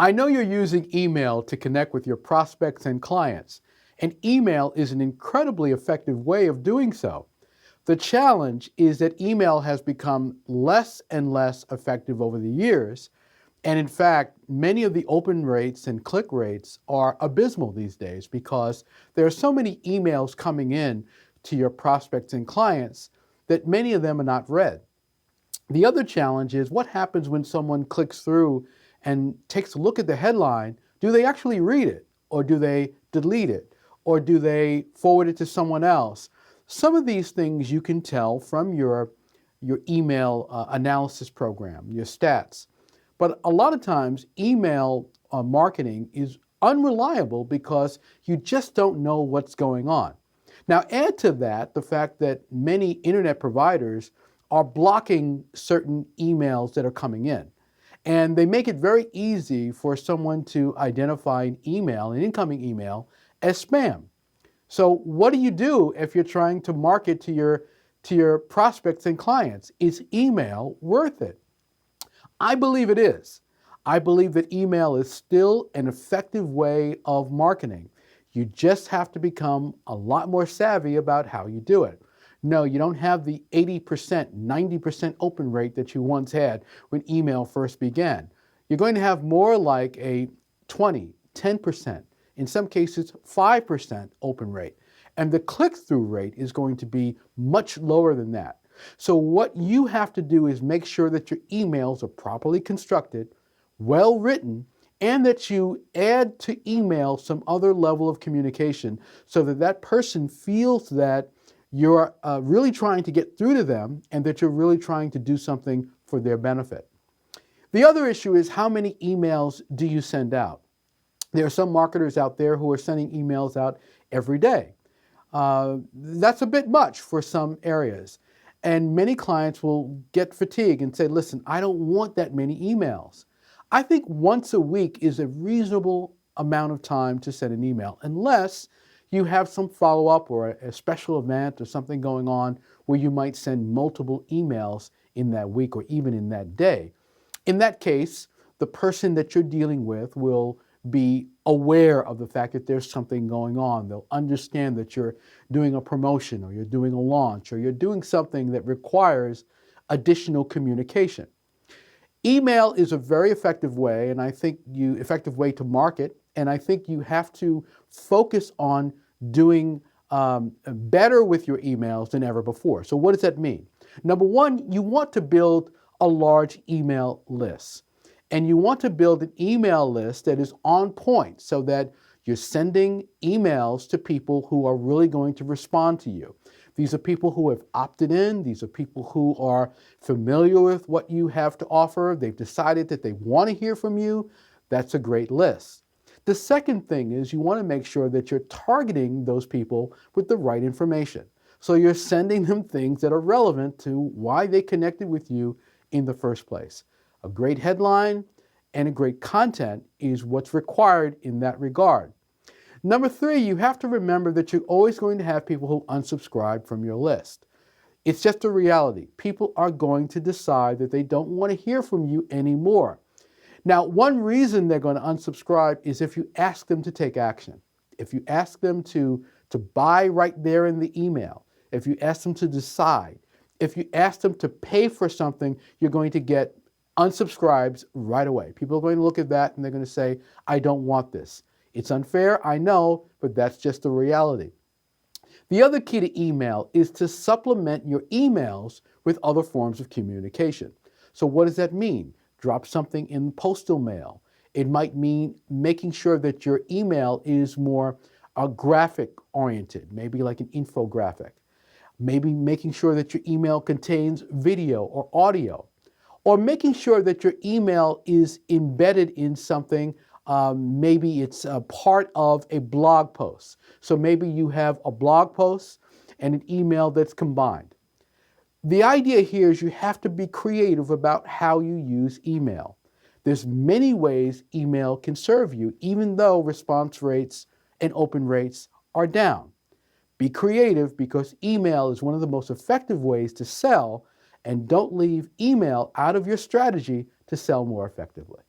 I know you're using email to connect with your prospects and clients, and email is an incredibly effective way of doing so. The challenge is that email has become less and less effective over the years, and in fact, many of the open rates and click rates are abysmal these days because there are so many emails coming in to your prospects and clients that many of them are not read. The other challenge is what happens when someone clicks through and takes a look at the headline. Do they actually read it? Or do they delete it? Or do they forward it to someone else? Some of these things you can tell from your email analysis program, your stats. But a lot of times, email marketing is unreliable because you just don't know what's going on. Now, add to that the fact that many internet providers are blocking certain emails that are coming in. And they make it very easy for someone to identify an email, an incoming email, as spam. So what do you do if you're trying to market to your prospects and clients? Is email worth it? I believe it is. I believe that email is still an effective way of marketing. You just have to become a lot more savvy about how you do it. No, you don't have the 80%, 90% open rate that you once had when email first began. You're going to have more like a 20, 10%, in some cases 5% open rate. And the click-through rate is going to be much lower than that. So what you have to do is make sure that your emails are properly constructed, well written, and that you add to email some other level of communication so that that person feels that you're really trying to get through to them and that you're really trying to do something for their benefit. The other issue is how many emails do you send out? There are some marketers out there who are sending emails out every day. That's a bit much for some areas. And many clients will get fatigued and say, listen, I don't want that many emails. I think once a week is a reasonable amount of time to send an email, unless you have some follow-up or a special event or something going on where you might send multiple emails in that week or even in that day. In that case, the person that you're dealing with will be aware of the fact that there's something going on. They'll understand that you're doing a promotion or you're doing a launch or you're doing something that requires additional communication. Email is a very effective way, and I think effective way to market, and I think you have to focus on doing better with your emails than ever before. So what does that mean? Number one, you want to build a large email list. And you want to build an email list that is on point so that you're sending emails to people who are really going to respond to you. These are people who have opted in. These are people who are familiar with what you have to offer. They've decided that they want to hear from you. That's a great list. The second thing is you want to make sure that you're targeting those people with the right information. So you're sending them things that are relevant to why they connected with you in the first place. A great headline and a great content is what's required in that regard. Number three, you have to remember that you're always going to have people who unsubscribe from your list. It's just a reality. People are going to decide that they don't want to hear from you anymore. Now, one reason they're going to unsubscribe is if you ask them to take action. If you ask them to buy right there in the email, if you ask them to decide, if you ask them to pay for something, you're going to get unsubscribes right away. People are going to look at that and they're going to say, I don't want this. It's unfair, I know, but that's just the reality. The other key to email is to supplement your emails with other forms of communication. So what does that mean? Drop something in postal mail. It might mean making sure that your email is more graphic oriented, maybe like an infographic. Maybe making sure that your email contains video or audio. Or making sure that your email is embedded in something, maybe it's a part of a blog post. So maybe you have a blog post and an email that's combined. The idea here is you have to be creative about how you use email. There's many ways email can serve you, even though response rates and open rates are down. Be creative because email is one of the most effective ways to sell, and don't leave email out of your strategy to sell more effectively.